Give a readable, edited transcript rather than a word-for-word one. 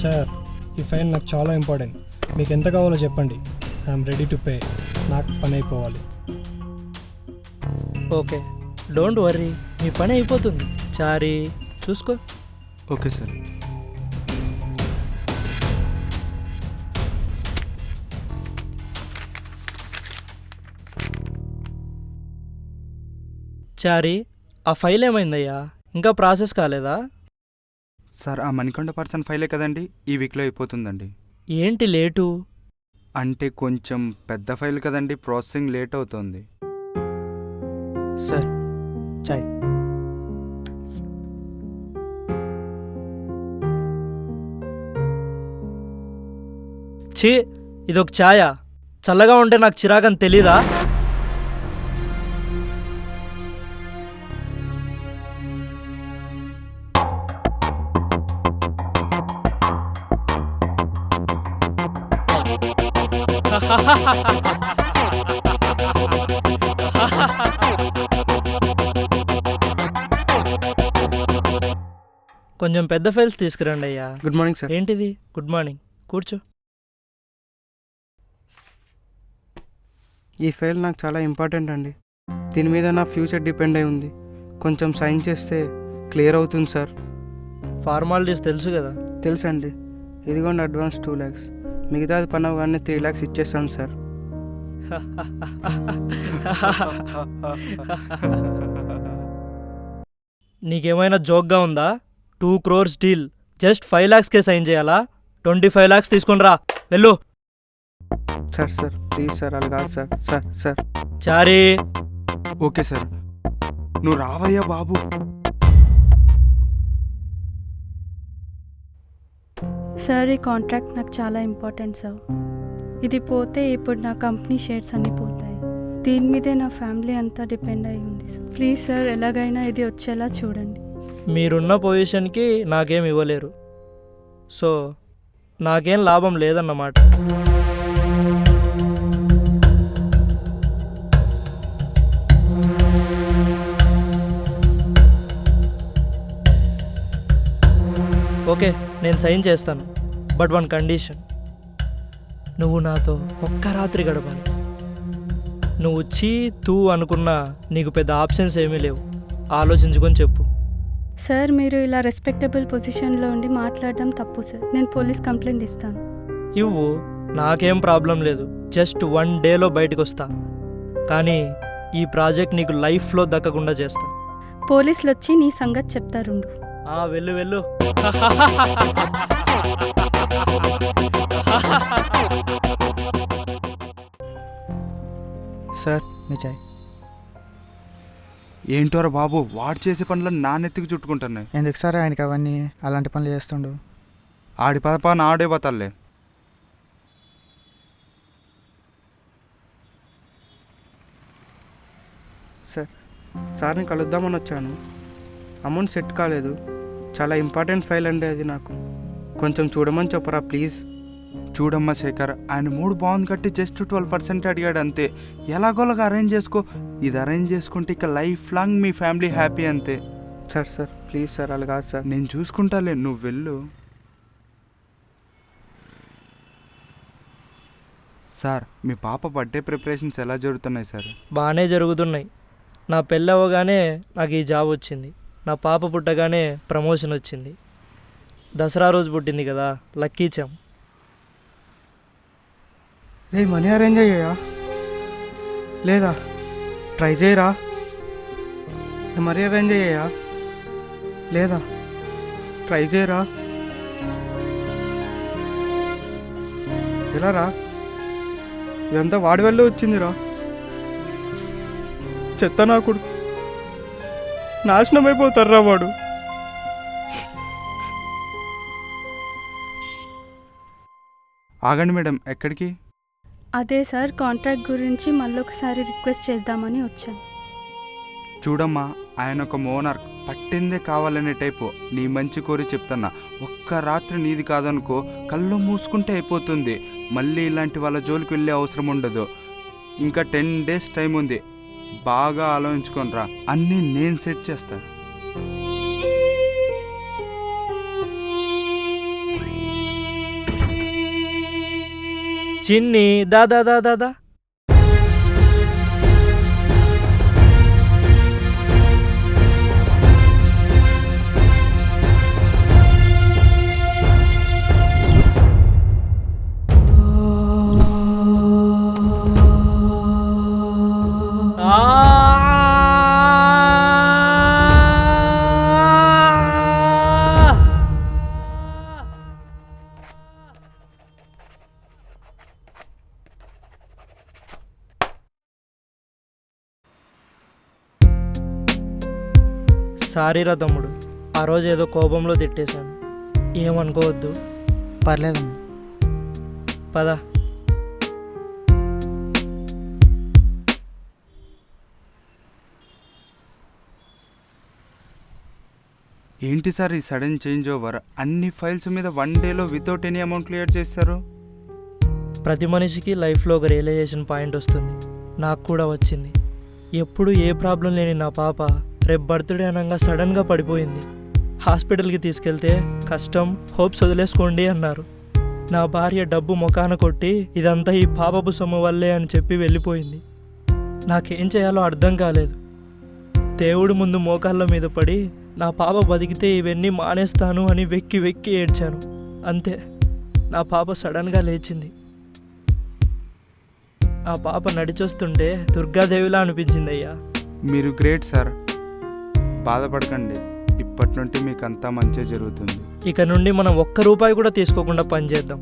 Sir, ఈ file నాకు చాలా ఇంపార్టెంట్. మీకు ఎంత కావాలో చెప్పండి, ఐఎమ్ రెడీ టు పే. నాకు పని అయిపోవాలి. ఓకే, డోంట్ వర్రీ, మీ పని అయిపోతుంది. చారీ చూసుకో. Okay sir. చారీ, ఆ ఫైల్ ఏమైందయ్యా? ఇంకా ప్రాసెస్ కాలేదా? సార్, ఆ మణికొండ పర్సన్ ఫైలే కదండి, ఈ వీక్లో అయిపోతుందండి. ఏంటి లేటు? అంటే కొంచెం పెద్ద ఫైల్ కదండి, ప్రాసెసింగ్ లేట్ అవుతుంది. సార్ చాయ్. ఛీ, ఇదొక ఛాయ. చల్లగా ఉంటే నాకు చిరాకని తెలీదా? కొంచెం పెద్ద ఫైల్స్ తీసుకురండి అయ్యా. Good morning sir. ఏంటిది? గుడ్ మార్నింగ్, కూర్చో. ఈ ఫైల్ నాకు చాలా ఇంపార్టెంట్ అండి. దీని మీద నా ఫ్యూచర్ డిపెండ్ అయి ఉంది. కొంచెం సైన్ చేస్తే క్లియర్ అవుతుంది సార్. ఫార్మాలిటీస్ తెలుసు కదా. తెలుసండి. ఇదిగోండి అడ్వాన్స్ 2 lakhs. మిగతాది పని అవగానే 3 lakhs ఇచ్చేస్తాను సార్. నీకేమైనా జోక్గా ఉందా? 2 crores డీల్ జస్ట్ 5 lakhsకే సైన్ చేయాలా? 25 lakhs తీసుకుని రా, వెళ్ళు. సార్ సార్ ప్లీజ్ సార్, అలా కాదు సార్. సార్ సార్ చారీ. ఓకే సార్, నువ్వు రావయ్యా బాబు. సార్, ఈ కాంట్రాక్ట్ నాకు చాలా ఇంపార్టెంట్ సార్. ఇది పోతే ఇప్పుడు నా కంపెనీ షేర్స్ అన్నీ పోతాయి. దీని మీదే నా ఫ్యామిలీ అంతా డిపెండ్ అయి ఉంది సార్. ప్లీజ్ సార్, ఎలాగైనా ఇది వచ్చేలా చూడండి. మీరున్న పొజిషన్కి నాకేం ఇవ్వలేరు, సో నాకేం లాభం లేదన్నమాట. ఓకే, నేను సైన్ చేస్తాను, బట్ 1 కండిషన్. నువ్వు నాతో ఒక్క రాత్రి గడపాలి. నువ్వు చీ తూ అనుకున్నా నీకు పెద్ద ఆప్షన్స్ ఏమీ లేవు. ఆలోచించుకొని చెప్పు. సార్, మీరు ఇలా రెస్పెక్టబుల్ పొజిషన్లో ఉండి మాట్లాడడం తప్పు సార్. నేను పోలీస్ కంప్లైంట్ ఇస్తాను. ఇవ్వు, నాకేం ప్రాబ్లం లేదు. జస్ట్ 1 dayలో బయటకు వస్తా. కానీ ఈ ప్రాజెక్ట్ నీకు లైఫ్లో దక్కకుండా చేస్తా. పోలీసులు వచ్చి నీ సంగతి చెప్తారుండు. వెళ్ళు వెళ్ళు. సార్ మీ చాయ్. ఏంటోరా బాబు, వాడు చేసే పనులు నా నెత్తికి చుట్టుకుంటున్నాయి. ఎందుకు సార్ ఆయనకి అవన్నీ అలాంటి పనులు చేస్తుండు? ఆడి పని ఆడే పోతాలే. సార్, సార్ని కలుద్దామని వచ్చాను. అమౌంట్ సెట్ కాలేదు. చాలా ఇంపార్టెంట్ ఫైల్ అండి అది. నాకు కొంచెం చూడమని చెప్పరా ప్లీజ్. చూడమ్మా శేఖర్, ఆయన మూడు బాగుంది కట్టి జస్ట్ 12% అడిగాడు అంతే. ఎలాగోలాగా అరేంజ్ చేసుకో. ఇది అరేంజ్ చేసుకుంటే ఇక లైఫ్ లాంగ్ మీ ఫ్యామిలీ హ్యాపీ అంతే. సార్ సార్ ప్లీజ్ సార్, అలా కాదు సార్. నేను చూసుకుంటాలే, నువ్వు వెళ్ళు. సార్, మీ పాప బర్త్డే ప్రిపరేషన్స్ ఎలా జరుగుతున్నాయి సార్? బాగానే జరుగుతున్నాయి. నా పెళ్ళి అవ్వగానే నాకు ఈ జాబ్ వచ్చింది. నా పాప పుట్టగానే ప్రమోషన్ వచ్చింది. దసరా రోజు పుట్టింది కదా, లక్కీ చామ్. రే, మనీ అరేంజ్ అయ్యాయా లేదా? ట్రై చేయరా. మరీ అరేంజ్ అయ్యాయా లేదా? ట్రై చేయరా. ఎలా రా? ఇదంతా వాడి వల్లే వచ్చిందిరా. చెత్త నా కొడుకు, నాశనం అయిపోతారా వాడు. ఆగండి మేడం, ఎక్కడికి? అదే సార్, కాంట్రాక్ట్ గురించి మళ్ళొకసారి రిక్వెస్ట్ చేద్దామని వచ్చాను. చూడమ్మా, ఆయన ఒక మోనార్, పట్టిందే కావాలనే టైపు. నీ మంచి కోరి చెప్తున్నా, ఒక్క రాత్రి నీది కాదనుకో, కళ్ళు మూసుకుంటే అయిపోతుంది. మళ్ళీ ఇలాంటి వాళ్ళ జోలికి వెళ్ళే అవసరం ఉండదు. ఇంకా 10 days టైం ఉంది. బాగా ఆలోచించుకొని రా, అన్నీ నేను సెట్ చేస్తా. చిన్ని దాదా దాదా దా సారీరా తమ్ముడు, ఆ రోజు ఏదో కోపంలో తిట్టేశాను, ఏమనుకోవద్దు. పర్లేదమ్మా. పద. ఏంటి సార్ ఈ సడన్ చేంజ్ ఓవర్? అన్ని ఫైల్స్ మీద 1 డేలో వితౌట్ ఎనీ అమౌంట్ క్లియర్ చేస్తారు. ప్రతి మనిషికి లైఫ్లో ఒక రియలైజేషన్ పాయింట్ వస్తుంది. నాకు కూడా వచ్చింది. ఎప్పుడు ఏ ప్రాబ్లం లేని నా పాప రేపు బర్త్డే అనగా సడన్గా పడిపోయింది. హాస్పిటల్కి తీసుకెళ్తే కష్టం, హోప్స్ వదిలేసుకోండి అన్నారు. నా భార్య డబ్బు ముఖాన కొట్టి ఇదంతా ఈ పాపపు సొమ్ము వల్లే అని చెప్పి వెళ్ళిపోయింది. నాకేం చేయాలో అర్థం కాలేదు. దేవుడి ముందు మోకాళ్ళ మీద పడి నా పాప బతికితే ఇవన్నీ మానేస్తాను అని వెక్కి వెక్కి ఏడ్చాను. అంతే, నా పాప సడన్గా లేచింది. ఆ పాప నడిచొస్తుంటే దుర్గాదేవిలా అనిపించింది అయ్యా. మీరు గ్రేట్ సార్. బాధపడకండి, ఇప్పటి నుండి మీకు అంతా మంచి జరుగుతుంది. ఇక నుండి మనం ఒక్క రూపాయి కూడా తీసుకోకుండా పనిచేద్దాం.